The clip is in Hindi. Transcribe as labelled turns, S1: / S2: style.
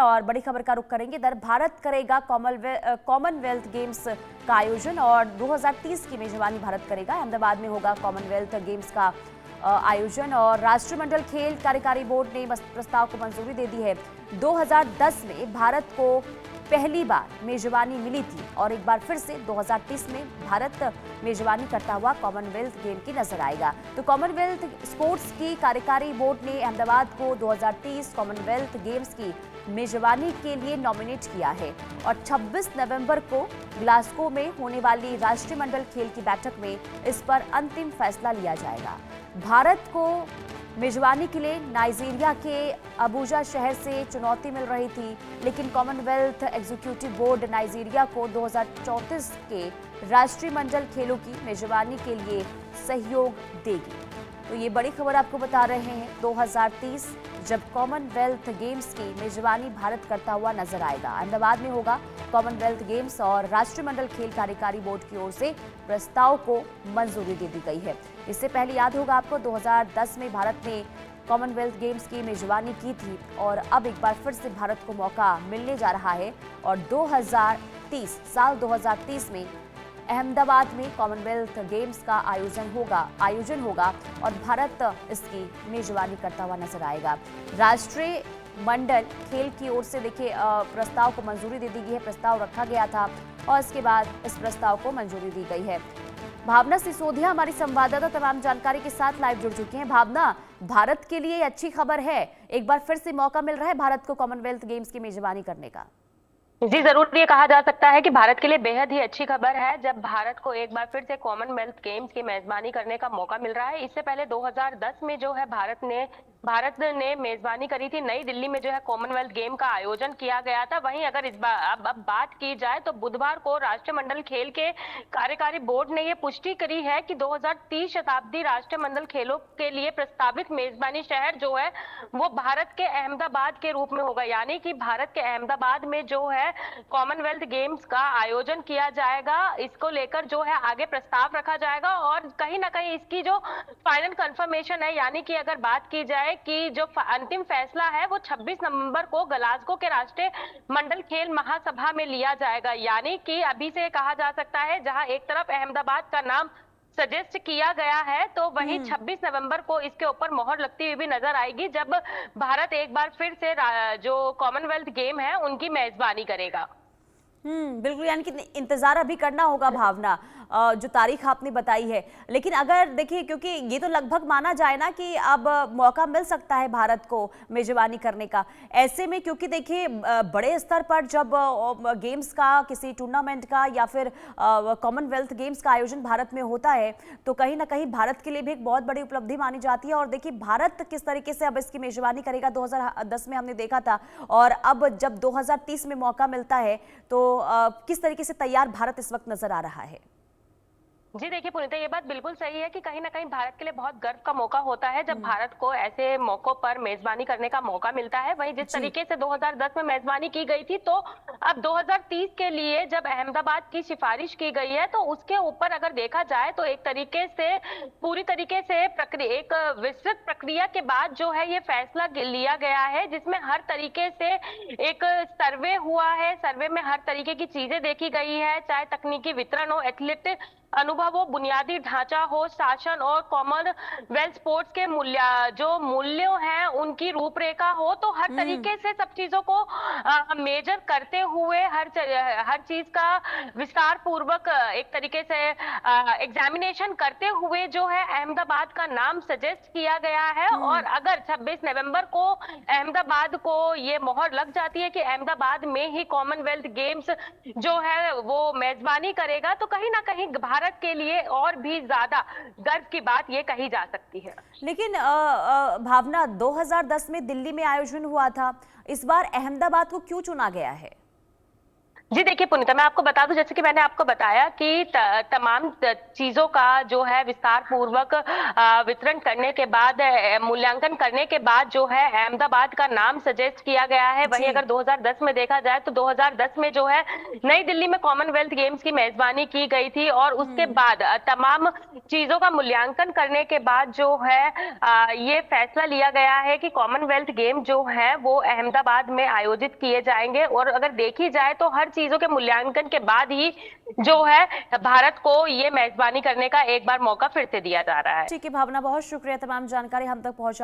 S1: और बड़ी खबर का रुख करेंगे। इधर भारत करेगा कॉमनवेल्थ गेम्स का आयोजन और 2030 की मेजबानी भारत करेगा। अहमदाबाद में होगा कॉमनवेल्थ गेम्स का आयोजन और राष्ट्रमंडल खेल कार्यकारी बोर्ड ने प्रस्ताव को मंजूरी दे दी है। 2010 में भारत को पहली बार मेजबानी मिली थी और एक बार फिर से 2030 में भारत मेजबानी करता हुआ कॉमनवेल्थ गेम की नजर आएगा। तो कॉमनवेल्थ स्पोर्ट्स की कार्यकारी बोर्ड ने अहमदाबाद को 2030 कॉमनवेल्थ गेम्स की मेजबानी के लिए नॉमिनेट किया है और 26 नवंबर को ग्लासगो में होने वाली राष्ट्रमंडल खेल की बैठक में इस पर अंतिम फैसला लिया जाएगा। भारत को मेजबानी के लिए नाइजीरिया के अबूजा शहर से चुनौती मिल रही थी, लेकिन कॉमनवेल्थ एग्जीक्यूटिव बोर्ड नाइजीरिया को 2034 के राष्ट्रमंडल खेलों की मेजबानी के लिए सहयोग देगी। तो ये बड़ी खबर आपको बता रहे हैं। 2030 जब कॉमनवेल्थ गेम्स की मेजबानी भारत करता हुआ नजर आएगा। अहमदाबाद में होगा कॉमनवेल्थ गेम्स और राष्ट्रमंडल खेल कार्यकारी बोर्ड की ओर से प्रस्ताव को मंजूरी दे दी गई है। इससे पहले याद होगा आपको 2010 में भारत ने कॉमनवेल्थ गेम्स की मेजबानी की थी और अब एक बार फिर से भारत को मौका मिलने जा रहा है और 2030 में अहमदाबाद में कॉमनवेल्थ गेम्स का आयोजन होगा और भारत इसकी मेजबानी करता हुआ नजर आएगा। राष्ट्रीय मंडल खेल की ओर से देखिए प्रस्ताव को मंजूरी दे दी गई है। प्रस्ताव रखा गया था और इसके बाद इस प्रस्ताव को मंजूरी दी गई है। भावना सिसोदिया हमारी संवाददाता तमाम जानकारी के साथ लाइव जुड़ चुकी हैं। भावना, भारत के लिए अच्छी खबर है, एक बार फिर से मौका मिल रहा है भारत को कॉमनवेल्थ गेम्स की मेजबानी करने का।
S2: जी जरूर, ये कहा जा सकता है कि भारत के लिए बेहद ही अच्छी खबर है जब भारत को एक बार फिर से कॉमनवेल्थ गेम्स की मेजबानी करने का मौका मिल रहा है। इससे पहले 2010 में जो है भारत ने मेजबानी करी थी। नई दिल्ली में जो है कॉमनवेल्थ गेम का आयोजन किया गया था। वहीं अगर इस बार अब बात की जाए तो बुधवार को राष्ट्रमंडल खेल के कार्यकारी बोर्ड ने ये पुष्टि करी है कि 2030 शताब्दी राष्ट्रमंडल खेलों के लिए प्रस्तावित मेजबानी शहर जो है वो भारत के अहमदाबाद के रूप में होगा। यानी कि भारत के अहमदाबाद में जो है कॉमनवेल्थ गेम्स का आयोजन किया जाएगा। इसको लेकर जो है आगे प्रस्ताव रखा जाएगा और कहीं ना कहीं इसकी जो फाइनल कंफर्मेशन है, यानी कि अगर बात की जाए कि जो अंतिम फैसला है वो 26 नवंबर को ग्लासगो के राष्ट्रीय मंडल खेल महासभा में लिया जाएगा। यानी कि अभी से कहा जा सकता है जहां एक तरफ अहमदाबाद का नाम सजेस्ट किया गया है तो वहीं 26 नवंबर को इसके ऊपर मोहर लगती हुई भी नजर आएगी जब भारत एक बार फिर से जो कॉमनवेल्थ गेम है उनकी मेजबानी करेगा।
S1: बिल्कुल, यानी कि इंतजार अभी करना होगा भावना, जो तारीख आपने बताई है। लेकिन अगर देखिए, क्योंकि ये तो लगभग माना जाए ना कि अब मौका मिल सकता है भारत को मेजबानी करने का, ऐसे में क्योंकि देखिए बड़े स्तर पर जब गेम्स का किसी टूर्नामेंट का या फिर कॉमनवेल्थ गेम्स का आयोजन भारत में होता है तो कहीं ना कहीं भारत के लिए भी एक बहुत बड़ी उपलब्धि मानी जाती है। और देखिए भारत किस तरीके से अब इसकी मेजबानी करेगा, 2010 में हमने देखा था और अब जब 2030 में मौका मिलता है तो किस तरीके से तैयार भारत इस वक्त नजर आ रहा है।
S2: जी देखिए पुनीता, ये बात बिल्कुल सही है कि कहीं ना कहीं भारत के लिए बहुत गर्व का मौका होता है जब भारत को ऐसे मौकों पर मेजबानी करने का मौका मिलता है। वहीं जिस तरीके से 2010 में मेजबानी की गई थी तो अब 2030 के लिए जब अहमदाबाद की सिफारिश की गई है तो उसके ऊपर अगर देखा जाए तो एक तरीके से पूरी तरीके से एक विस्तृत प्रक्रिया के बाद जो है ये फैसला लिया गया है जिसमें हर तरीके से एक सर्वे हुआ है। सर्वे में हर तरीके की चीजें देखी गई है, चाहे तकनीकी वितरण हो, एथलेट अनुभव हो, बुनियादी ढांचा हो, शासन और कॉमनवेल्थ स्पोर्ट्स के मूल्यों हैं उनकी रूपरेखा हो, तो हर तरीके से सब चीजों को मेजर करते हुए हर चीज का विस्तार पूर्वक एक तरीके से एग्जामिनेशन करते हुए जो है अहमदाबाद का नाम सजेस्ट किया गया है। और अगर 26 नवंबर को अहमदाबाद को ये मोहर लग जाती है कि अहमदाबाद में ही कॉमनवेल्थ गेम्स जो है वो मेजबानी करेगा तो कहीं ना कहीं भारत के लिए और भी ज्यादा गर्व की बात ये कही जा सकती है।
S1: लेकिन भावना, 2010 में दिल्ली में आयोजन हुआ था, इस बार अहमदाबाद को क्यों चुना गया है?
S2: जी देखिए पुनीता, मैं आपको बता दूं, जैसे कि मैंने आपको बताया कि तमाम चीजों का जो है विस्तार पूर्वक वितरण करने के बाद, मूल्यांकन करने के बाद जो है अहमदाबाद का नाम सजेस्ट किया गया है। वहीं
S1: जी।
S2: अगर 2010 में देखा जाए तो 2010 में जो है नई दिल्ली में कॉमनवेल्थ गेम्स की मेजबानी की गई थी, और उसके बाद तमाम चीजों का मूल्यांकन करने के बाद जो है ये फैसला लिया गया है कि कॉमनवेल्थ गेम जो है वो अहमदाबाद में आयोजित किए जाएंगे। और अगर देखी जाए तो हर चीजों के मूल्यांकन के बाद ही जो है भारत को ये मेजबानी करने का एक बार मौका फिर से दिया जा रहा है।
S1: ठीक है भावना, बहुत शुक्रिया तमाम जानकारी हम तक पहुंचाने